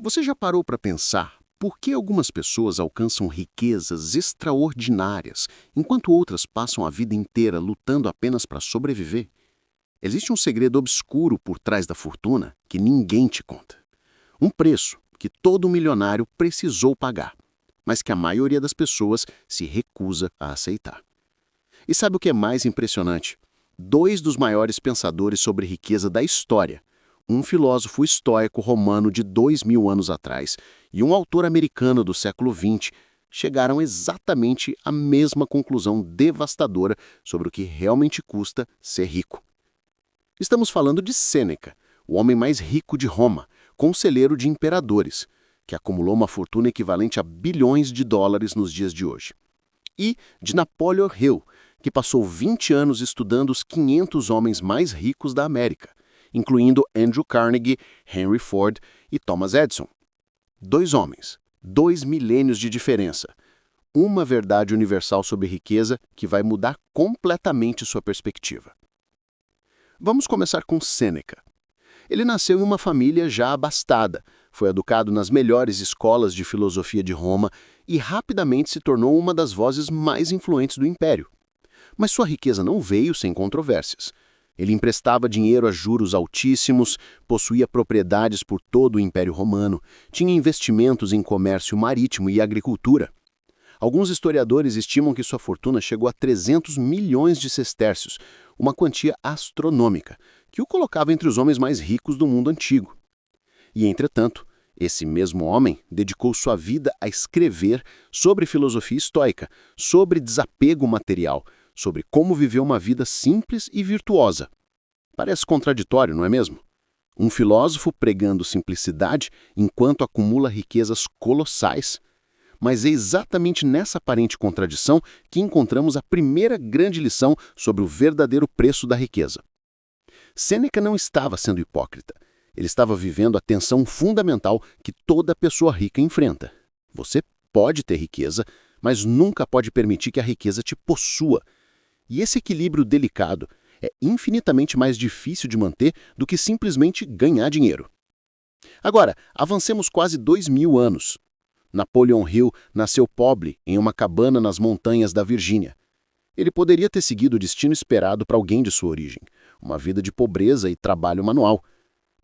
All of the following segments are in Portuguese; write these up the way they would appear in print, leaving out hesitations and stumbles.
Você já parou para pensar por que algumas pessoas alcançam riquezas extraordinárias, enquanto outras passam a vida inteira lutando apenas para sobreviver? Existe um segredo obscuro por trás da fortuna que ninguém te conta. Um preço que todo milionário precisou pagar, mas que a maioria das pessoas se recusa a aceitar. E sabe o que é mais impressionante? Dois dos maiores pensadores sobre riqueza da história, um filósofo estoico romano de 2000 anos atrás e um autor americano do século XX, chegaram exatamente à mesma conclusão devastadora sobre o que realmente custa ser rico. Estamos falando de Sêneca, o homem mais rico de Roma, conselheiro de imperadores, que acumulou uma fortuna equivalente a bilhões de dólares nos dias de hoje. E de Napoleon Hill, que passou 20 anos estudando os 500 homens mais ricos da América, incluindo Andrew Carnegie, Henry Ford e Thomas Edison. Dois homens, 2 milênios de diferença. Uma verdade universal sobre riqueza que vai mudar completamente sua perspectiva. Vamos começar com Sêneca. Ele nasceu em uma família já abastada, foi educado nas melhores escolas de filosofia de Roma e rapidamente se tornou uma das vozes mais influentes do Império. Mas sua riqueza não veio sem controvérsias. Ele emprestava dinheiro a juros altíssimos, possuía propriedades por todo o Império Romano, tinha investimentos em comércio marítimo e agricultura. Alguns historiadores estimam que sua fortuna chegou a 300 milhões de sestércios, uma quantia astronômica, que o colocava entre os homens mais ricos do mundo antigo. E, entretanto, esse mesmo homem dedicou sua vida a escrever sobre filosofia estoica, sobre desapego material, sobre como viver uma vida simples e virtuosa. Parece contraditório, não é mesmo? Um filósofo pregando simplicidade enquanto acumula riquezas colossais. Mas é exatamente nessa aparente contradição que encontramos a primeira grande lição sobre o verdadeiro preço da riqueza. Sêneca não estava sendo hipócrita. Ele estava vivendo a tensão fundamental que toda pessoa rica enfrenta. Você pode ter riqueza, mas nunca pode permitir que a riqueza te possua. E esse equilíbrio delicado é infinitamente mais difícil de manter do que simplesmente ganhar dinheiro. Agora, avancemos quase 2000 anos. Napoleon Hill nasceu pobre em uma cabana nas montanhas da Virgínia. Ele poderia ter seguido o destino esperado para alguém de sua origem, uma vida de pobreza e trabalho manual.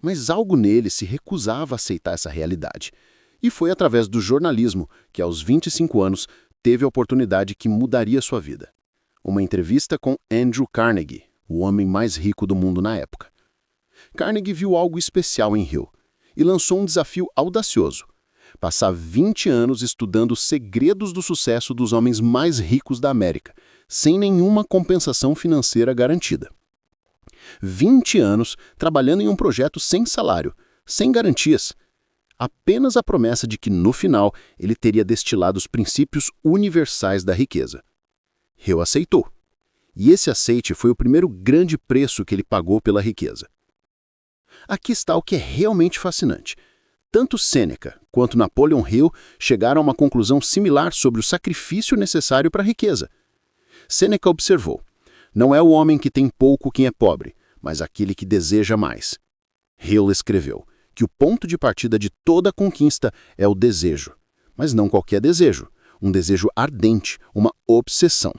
Mas algo nele se recusava a aceitar essa realidade. E foi através do jornalismo que, aos 25 anos, teve a oportunidade que mudaria sua vida. Uma entrevista com Andrew Carnegie, o homem mais rico do mundo na época. Carnegie viu algo especial em Hill e lançou um desafio audacioso: passar 20 anos estudando os segredos do sucesso dos homens mais ricos da América, sem nenhuma compensação financeira garantida. 20 anos trabalhando em um projeto sem salário, sem garantias. Apenas a promessa de que, no final, ele teria destilado os princípios universais da riqueza. Hill aceitou. E esse aceite foi o primeiro grande preço que ele pagou pela riqueza. Aqui está o que é realmente fascinante. Tanto Sêneca quanto Napoleon Hill chegaram a uma conclusão similar sobre o sacrifício necessário para a riqueza. Sêneca observou: não é o homem que tem pouco quem é pobre, mas aquele que deseja mais. Hill escreveu que o ponto de partida de toda conquista é o desejo, mas não qualquer desejo, um desejo ardente, uma obsessão.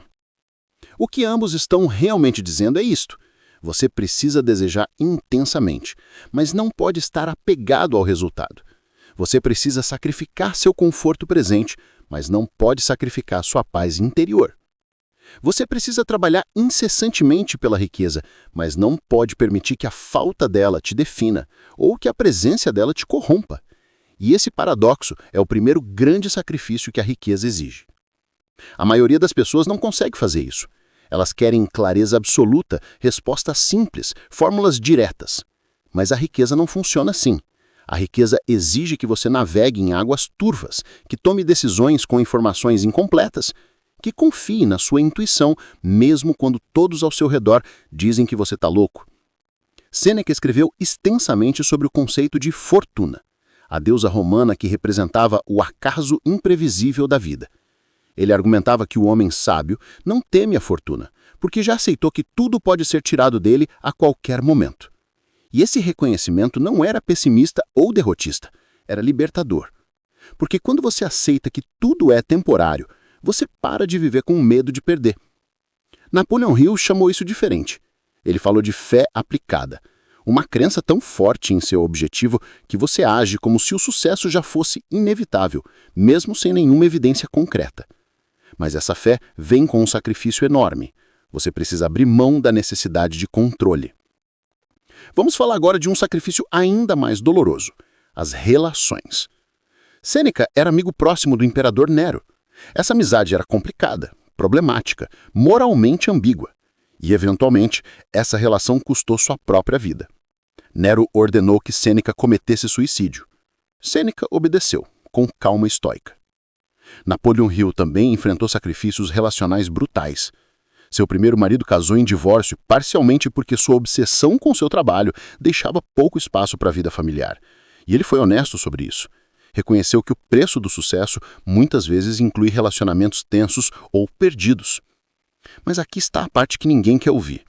O que ambos estão realmente dizendo é isto: você precisa desejar intensamente, mas não pode estar apegado ao resultado. Você precisa sacrificar seu conforto presente, mas não pode sacrificar sua paz interior. Você precisa trabalhar incessantemente pela riqueza, mas não pode permitir que a falta dela te defina ou que a presença dela te corrompa. E esse paradoxo é o primeiro grande sacrifício que a riqueza exige. A maioria das pessoas não consegue fazer isso. Elas querem clareza absoluta, respostas simples, fórmulas diretas. Mas a riqueza não funciona assim. A riqueza exige que você navegue em águas turvas, que tome decisões com informações incompletas, que confie na sua intuição, mesmo quando todos ao seu redor dizem que você está louco. Sêneca escreveu extensamente sobre o conceito de fortuna, a deusa romana que representava o acaso imprevisível da vida. Ele argumentava que o homem sábio não teme a fortuna, porque já aceitou que tudo pode ser tirado dele a qualquer momento. E esse reconhecimento não era pessimista ou derrotista, era libertador. Porque quando você aceita que tudo é temporário, você para de viver com medo de perder. Napoleon Hill chamou isso diferente. Ele falou de fé aplicada. Uma crença tão forte em seu objetivo que você age como se o sucesso já fosse inevitável, mesmo sem nenhuma evidência concreta. Mas essa fé vem com um sacrifício enorme. Você precisa abrir mão da necessidade de controle. Vamos falar agora de um sacrifício ainda mais doloroso: as relações. Sêneca era amigo próximo do imperador Nero. Essa amizade era complicada, problemática, moralmente ambígua. E, eventualmente, essa relação custou sua própria vida. Nero ordenou que Sêneca cometesse suicídio. Sêneca obedeceu, com calma estoica. Napoleon Hill também enfrentou sacrifícios relacionais brutais. Seu primeiro marido casou em divórcio, parcialmente porque sua obsessão com seu trabalho deixava pouco espaço para a vida familiar. E ele foi honesto sobre isso. Reconheceu que o preço do sucesso muitas vezes inclui relacionamentos tensos ou perdidos. Mas aqui está a parte que ninguém quer ouvir.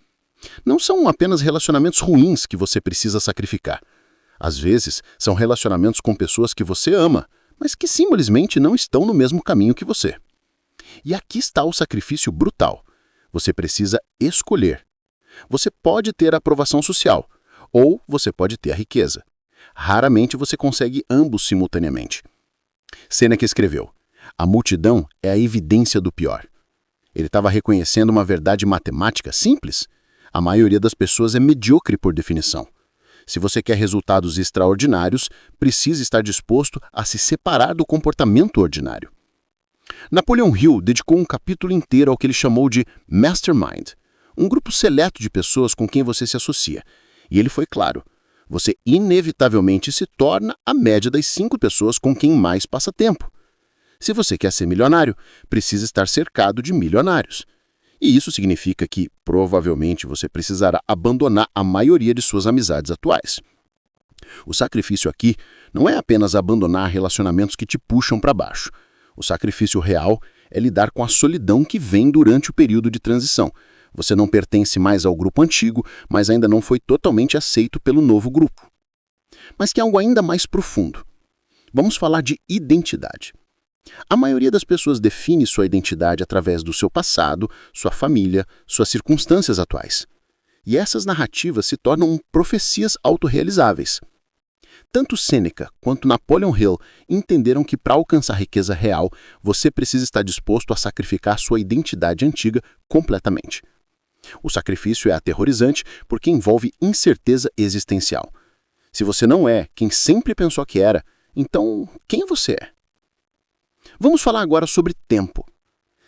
Não são apenas relacionamentos ruins que você precisa sacrificar. Às vezes, são relacionamentos com pessoas que você ama, mas que simplesmente não estão no mesmo caminho que você. E aqui está o sacrifício brutal. Você precisa escolher. Você pode ter a aprovação social, ou você pode ter a riqueza. Raramente você consegue ambos simultaneamente. Sêneca escreveu: "A multidão é a evidência do pior." Ele estava reconhecendo uma verdade matemática simples. A maioria das pessoas é medíocre por definição. Se você quer resultados extraordinários, precisa estar disposto a se separar do comportamento ordinário. Napoleon Hill dedicou um capítulo inteiro ao que ele chamou de Mastermind, um grupo seleto de pessoas com quem você se associa. E ele foi claro: você inevitavelmente se torna a média das 5 pessoas com quem mais passa tempo. Se você quer ser milionário, precisa estar cercado de milionários. E isso significa que, provavelmente, você precisará abandonar a maioria de suas amizades atuais. O sacrifício aqui não é apenas abandonar relacionamentos que te puxam para baixo. O sacrifício real é lidar com a solidão que vem durante o período de transição. Você não pertence mais ao grupo antigo, mas ainda não foi totalmente aceito pelo novo grupo. Mas tem algo ainda mais profundo. Vamos falar de identidade. A maioria das pessoas define sua identidade através do seu passado, sua família, suas circunstâncias atuais. E essas narrativas se tornam profecias autorrealizáveis. Tanto Sêneca quanto Napoleon Hill entenderam que para alcançar riqueza real, você precisa estar disposto a sacrificar sua identidade antiga completamente. O sacrifício é aterrorizante porque envolve incerteza existencial. Se você não é quem sempre pensou que era, então quem você é? Vamos falar agora sobre tempo.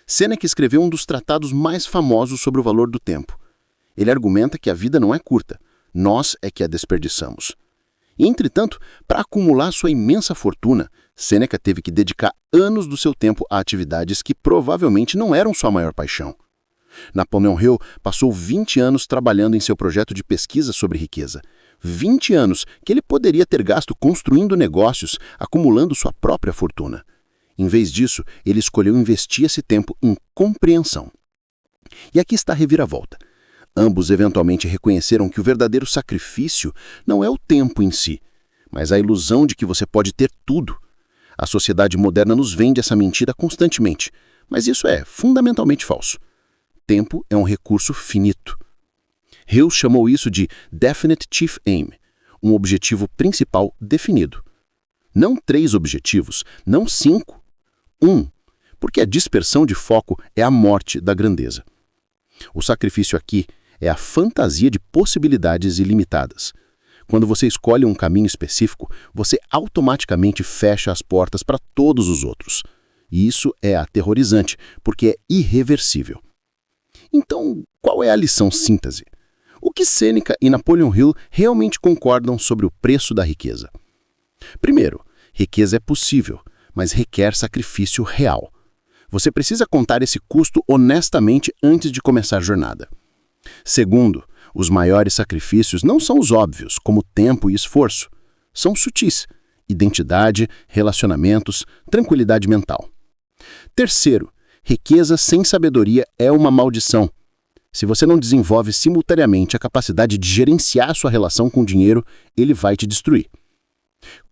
Sêneca escreveu um dos tratados mais famosos sobre o valor do tempo. Ele argumenta que a vida não é curta, nós é que a desperdiçamos. E, entretanto, para acumular sua imensa fortuna, Sêneca teve que dedicar anos do seu tempo a atividades que provavelmente não eram sua maior paixão. Napoleon Hill passou 20 anos trabalhando em seu projeto de pesquisa sobre riqueza. 20 anos que ele poderia ter gasto construindo negócios, acumulando sua própria fortuna. Em vez disso, ele escolheu investir esse tempo em compreensão. E aqui está a reviravolta. Ambos eventualmente reconheceram que o verdadeiro sacrifício não é o tempo em si, mas a ilusão de que você pode ter tudo. A sociedade moderna nos vende essa mentira constantemente, mas isso é fundamentalmente falso. Tempo é um recurso finito. Hill chamou isso de Definite Chief Aim, um objetivo principal definido. Não 3 objetivos, não 5. 1, porque a dispersão de foco é a morte da grandeza. O sacrifício aqui é a fantasia de possibilidades ilimitadas. Quando você escolhe um caminho específico, você automaticamente fecha as portas para todos os outros. E isso é aterrorizante, porque é irreversível. Então, qual é a lição síntese? O que Sêneca e Napoleon Hill realmente concordam sobre o preço da riqueza? Primeiro, riqueza é possível, mas requer sacrifício real. Você precisa contar esse custo honestamente antes de começar a jornada. Segundo, os maiores sacrifícios não são os óbvios, como tempo e esforço. São sutis: identidade, relacionamentos, tranquilidade mental. Terceiro, riqueza sem sabedoria é uma maldição. Se você não desenvolve simultaneamente a capacidade de gerenciar sua relação com o dinheiro, ele vai te destruir.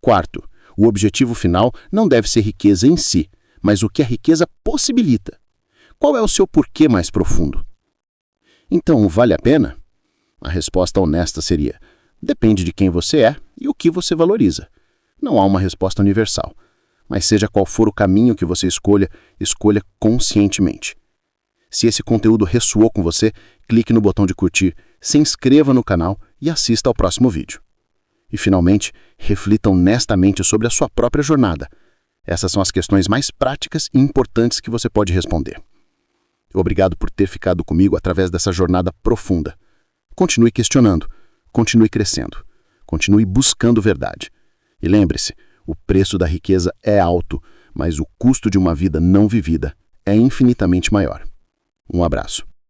Quarto, O objetivo final não deve ser riqueza em si, mas o que a riqueza possibilita. Qual é o seu porquê mais profundo? Então, vale a pena? A resposta honesta seria: depende de quem você é e o que você valoriza. Não há uma resposta universal, mas seja qual for o caminho que você escolha, escolha conscientemente. Se esse conteúdo ressoou com você, clique no botão de curtir, se inscreva no canal e assista ao próximo vídeo. E, finalmente, reflita honestamente sobre a sua própria jornada. Essas são as questões mais práticas e importantes que você pode responder. Obrigado por ter ficado comigo através dessa jornada profunda. Continue questionando, continue crescendo, continue buscando verdade. E lembre-se, o preço da riqueza é alto, mas o custo de uma vida não vivida é infinitamente maior. Um abraço.